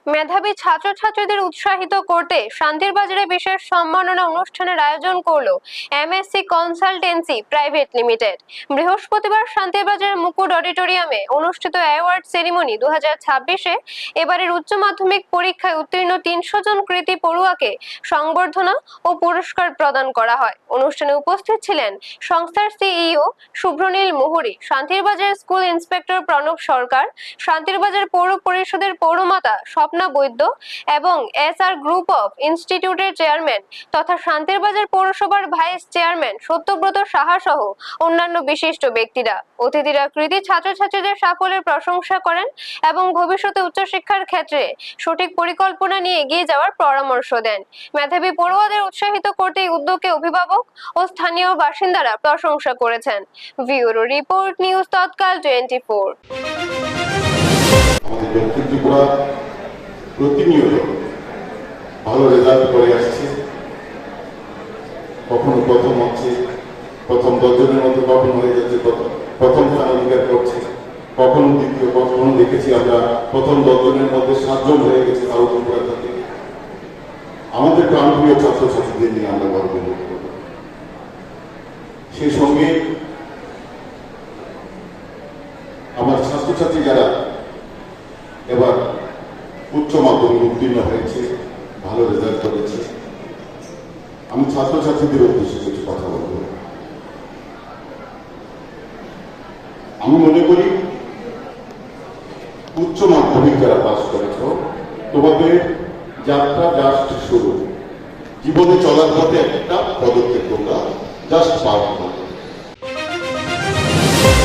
মেধাবী ছাত্রছাত্রীদের উৎসাহিত করতে শান্তির বাজারে বিশেষ সম্মাননা অনুষ্ঠানের আয়োজন করলো এমএসসি কনসালটেন্সি প্রাইভেট লিমিটেড। বৃহস্পতিবার শান্তির বাজারের মুকুট অডিটোরিয়ামে অনুষ্ঠিত অ্যাওয়ার্ড সেরিমনি 2026-এ এবারের উচ্চ মাধ্যমিক পরীক্ষায় উত্তীর্ণ 300 জন কৃতী পড়ুয়াকে সংবর্ধনা ও পুরস্কার প্রদান করা হয়। অনুষ্ঠানে উপস্থিত ছিলেন সংস্থার সিইও শুভ্রনীল মুহুরী, শান্তির বাজার স্কুল ইন্সপেক্টর প্রণব সরকার, শান্তির বাজার পৌর পরিষদের পৌরমাতা স্বপ্না বৈদ্য এবং এসআর গ্রুপ অফ ইনস্টিটিউটের চেয়ারম্যান তথা শান্তির বাজার পৌরসভার ভাইস চেয়ারম্যান সত্যব্রত সাহা সহ অন্যান্য বিশিষ্ট ব্যক্তিরা। অতিথিরা কৃতী ছাত্রছাত্রীদের সাফল্যের প্রশংসা করেন এবং ভবিষ্যতে উচ্চশিক্ষার ক্ষেত্রে সঠিক পরিকল্পনা নিয়ে এগিয়ে যাওয়ার পরামর্শ দেন। মেধাবী পড়ুয়াদের উৎসাহিত করতে এই উদ্যোগকে অভিভাবক ও স্থানীয় বাসিন্দারা প্রশংসা করেছেন। ব্যুরো রিপোর্ট, নিউজ তৎকাল 24। প্রতিনিয়ত ভালো রেজাল্ট করে আসছে, কখনো প্রথম হচ্ছে, প্রথম 10 জনের মধ্যে কখনো হয়ে যাচ্ছে প্রথম স্থান অধিকার করছে, কখনো দ্বিতীয়, কখনো দেখেছি আমরা প্রথম 10 জনের মধ্যে 7 জন হয়ে গেছে ভারতপুরা থেকে। আমাদের প্রাণপ্রিয় ছাত্রছাত্রীদের নিয়ে আমরা গর্ব বোধ করি। সেই সঙ্গে আমার ছাত্রছাত্রী যারা এবার উচ্চ মাধ্যমিক উত্তীর্ণ হয়েছে, ভালো রেজাল্ট করেছে, আমি ছাত্রছাত্রীদের উদ্দেশ্যে কিছু কথা বলব। আমি মনে করি উচ্চ মাধ্যমিক যারা পাস করেছ, তোমাদের যাত্রা জাস্ট শুরু। জীবনে চলার পথে একটা পদক্ষেপ তোমরা জাস্ট পার করো।